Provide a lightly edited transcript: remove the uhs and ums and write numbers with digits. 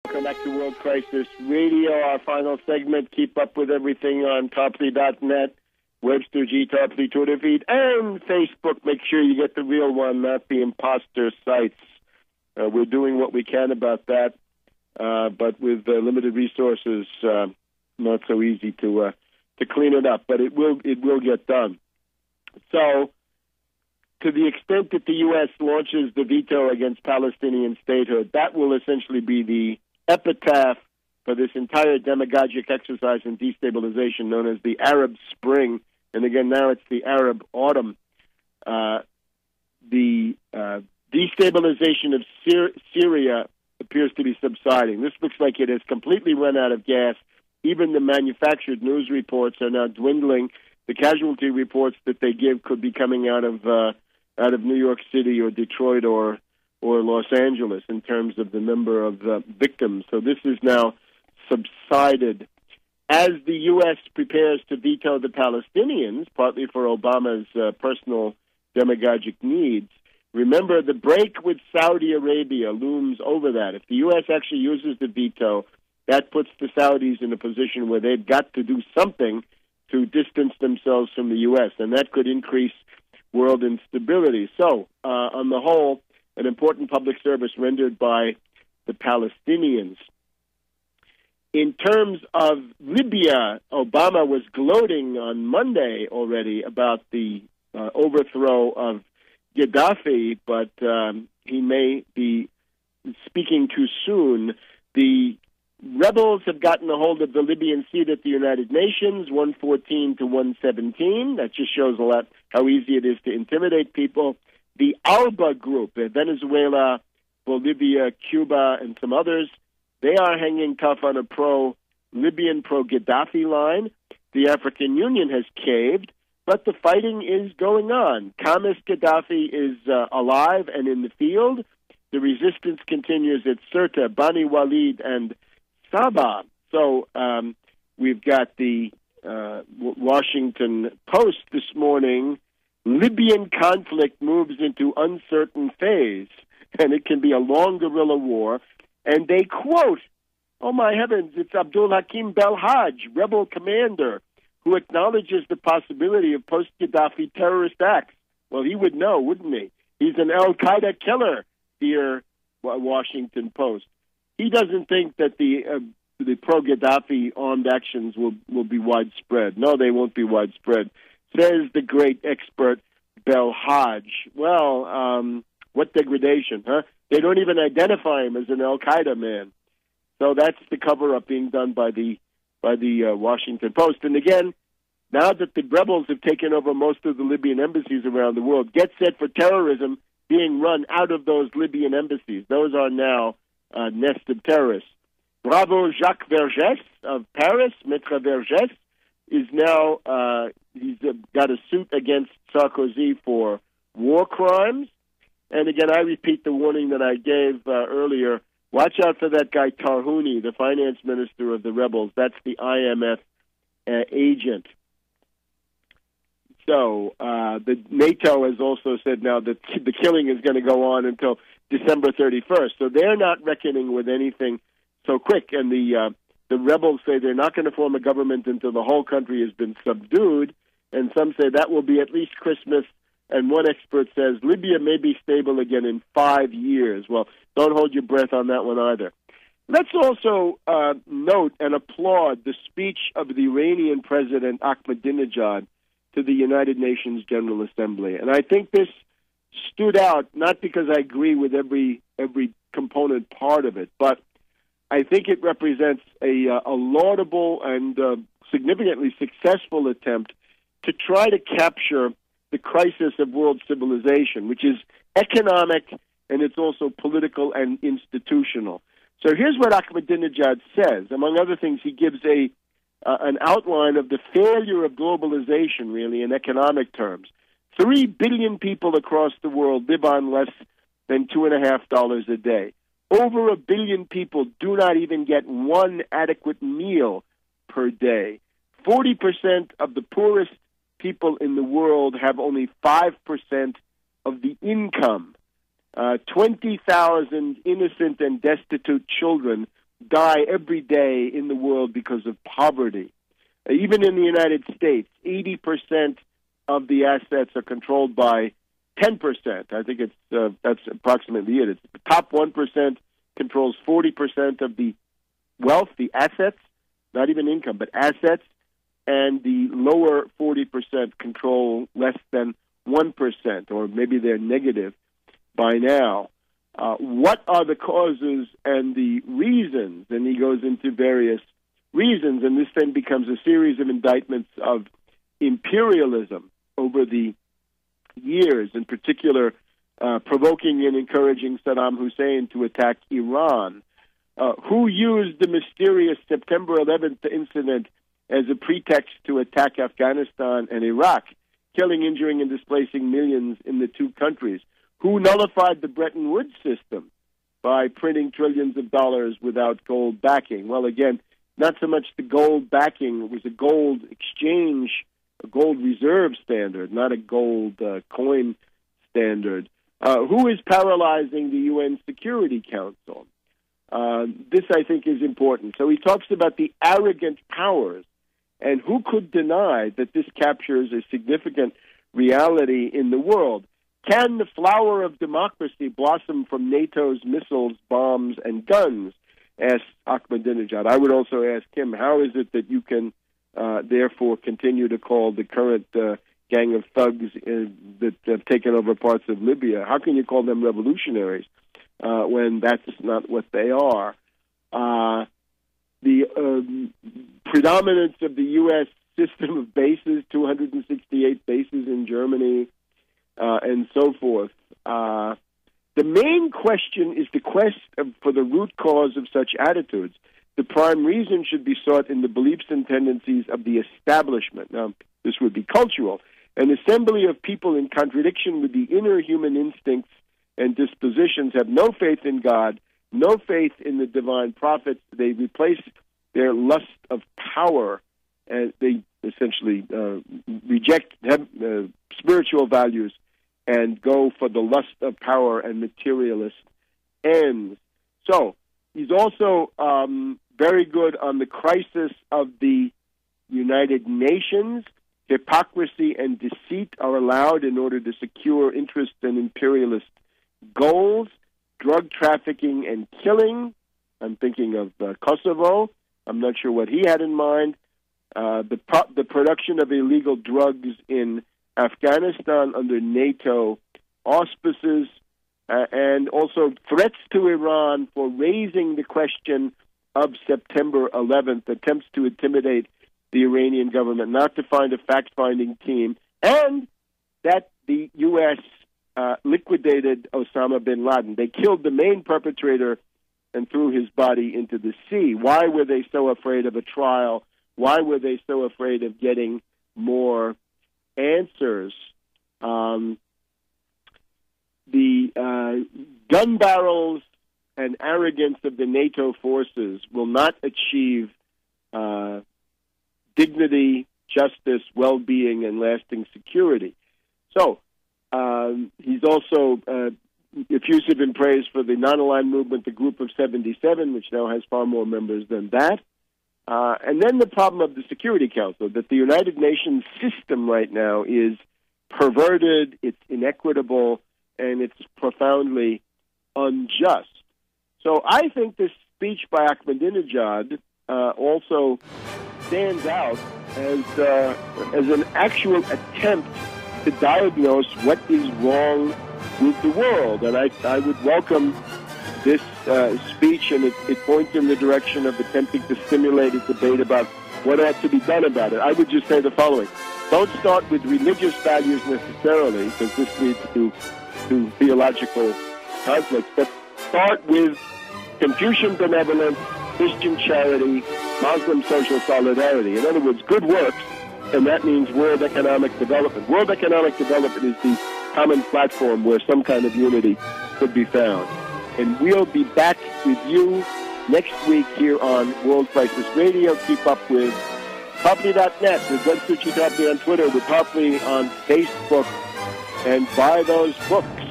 Welcome back to World Crisis Radio, our final segment. Keep up with everything on Tarpley.net, Webster G. Tarpley Twitter feed, and Facebook. Make sure you get the real one, not the imposter sites. We're doing what we can about that, but with limited resources, not so easy to clean it up. But it will get done. So, to the extent that the U.S. launches the veto against Palestinian statehood, that will essentially be the epitaph for this entire demagogic exercise in destabilization known as the Arab Spring. And again, now it's the Arab Autumn. The destabilization of Syria appears to be subsiding. This looks like it has completely run out of gas. Even the manufactured news reports are now dwindling. The casualty reports that they give could be coming out of New York City or Detroit or Los Angeles in terms of the number of victims. So this is now subsided. As the U.S. prepares to veto the Palestinians, partly for Obama's personal demagogic needs, remember the break with Saudi Arabia looms over that. If the U.S. actually uses the veto, that puts the Saudis in a position where they've got to do something to distance themselves from the U.S., and that could increase world instability. So, on the whole, an important public service rendered by the Palestinians. In terms of Libya, Obama was gloating on Monday already about the overthrow of Gaddafi, but he may be speaking too soon. The rebels have gotten a hold of the Libyan seat at the United Nations, 114 to 117. That just shows a lot how easy it is to intimidate people. The ALBA group, Venezuela, Bolivia, Cuba, and some others, they are hanging tough on a pro-Libyan, pro-Gaddafi line. The African Union has caved, but the fighting is going on. Khamis Gaddafi is alive and in the field. The resistance continues at Sirte, Bani Walid, and Sabah. So we've got the Washington Post this morning. Libyan conflict moves into uncertain phase, and it can be a long guerrilla war. And they quote, oh my heavens, it's Abdul Hakim Belhaj, rebel commander, who acknowledges the possibility of post-Gaddafi terrorist acts. Well, he would know, wouldn't he? He's an al-Qaeda killer, dear Washington Post. He doesn't think that the pro-Gaddafi armed actions will be widespread. No, they won't be widespread, says the great expert Belhaj. Well, what degradation, huh? They don't even identify him as an al-Qaeda man. So that's the cover-up being done by the Washington Post. And again, now that the rebels have taken over most of the Libyan embassies around the world, get set for terrorism being run out of those Libyan embassies. Those are now nest of terrorists. Bravo Jacques Vergès of Paris, Maître Vergès, is now, he's got a suit against Sarkozy for war crimes. And again, I repeat the warning that I gave earlier. Watch out for that guy Tarhouni, the finance minister of the rebels. That's the IMF agent. So the NATO has also said now that the killing is going to go on until December 31st. So they're not reckoning with anything so quick. And the rebels say they're not going to form a government until the whole country has been subdued. And some say that will be at least Christmas. And one expert says Libya may be stable again in 5 years. Well, don't hold your breath on that one either. Let's also note and applaud the speech of the Iranian President Ahmadinejad to the United Nations General Assembly. And I think this stood out, not because I agree with every component part of it, but I think it represents a laudable and significantly successful attempt to try to capture the crisis of world civilization, which is economic and it's also political and institutional. So here's what Ahmadinejad says. Among other things, he gives an outline of the failure of globalization, really, in economic terms. 3 billion people across the world live on less than $2.50 a day. Over 1 billion people do not even get one adequate meal per day. 40% of the poorest people in the world have only 5% of the income. 20,000 innocent and destitute children die every day in the world because of poverty. Even in the United States, 80% of the assets are controlled by 10%. I think that's approximately it. It's the top 1% controls 40% of the wealth, the assets, not even income, but assets, and the lower 40% control less than 1%, or maybe they're negative by now. What are the causes and the reasons? And he goes into various reasons, and this then becomes a series of indictments of imperialism over the years, in particular provoking and encouraging Saddam Hussein to attack Iran. Who used the mysterious September 11th incident as a pretext to attack Afghanistan and Iraq, killing, injuring, and displacing millions in the two countries? Who nullified the Bretton Woods system by printing trillions of dollars without gold backing? Well, again, not so much the gold backing. It was a gold exchange, a gold reserve standard, not a gold coin standard. Who is paralyzing the UN Security Council? This, I think, is important. So he talks about the arrogant powers, and who could deny that this captures a significant reality in the world? Can the flower of democracy blossom from NATO's missiles, bombs, and guns? Asked Ahmadinejad. I would also ask him, how is it that you can therefore continue to call the current gang of thugs that have taken over parts of Libya, how can you call them revolutionaries when that's not what they are? The predominance of the U.S. system of bases, 268 bases in Germany, and so forth. The main question is the quest for the root cause of such attitudes. The prime reason should be sought in the beliefs and tendencies of the establishment. Now, this would be cultural. An assembly of people in contradiction with the inner human instincts and dispositions have no faith in God, no faith in the divine prophets. They replace their lust of power, and they essentially reject spiritual values and go for the lust of power and materialist ends. So he's also very good on the crisis of the United Nations. Hypocrisy and deceit are allowed in order to secure interest in imperialist goals. Drug trafficking and killing. I'm thinking of Kosovo. I'm not sure what he had in mind. The production of illegal drugs in Afghanistan under NATO auspices, and also threats to Iran for raising the question of September 11th, attempts to intimidate the Iranian government not to find a fact-finding team, and that the U.S. Liquidated Osama bin Laden. They killed the main perpetrator and threw his body into the sea. Why were they so afraid of a trial? Why were they so afraid of getting more answers? The gun barrels and arrogance of the NATO forces will not achieve dignity, justice, well-being, and lasting security. So he's also effusive in praise for the non-aligned movement, the Group of 77, which now has far more members than that. And then the problem of the Security Council, that the United Nations system right now is perverted, it's inequitable, and it's profoundly unjust. So I think this speech by Ahmadinejad also stands out as an actual attempt to diagnose what is wrong with the world. And I would welcome this speech, and it points in the direction of attempting to stimulate a debate about what ought to be done about it. I would just say the following. Don't start with religious values necessarily, because this leads to theological conflicts, but start with Confucian benevolence, Christian charity, Muslim social solidarity. In other words, good works, and that means world economic development. World economic development is the common platform where some kind of unity could be found. And we'll be back with you next week here on World Crisis Radio. Keep up with Tarpley.net, with Webster Tarpley on Twitter, with Tarpley on Facebook, and buy those books.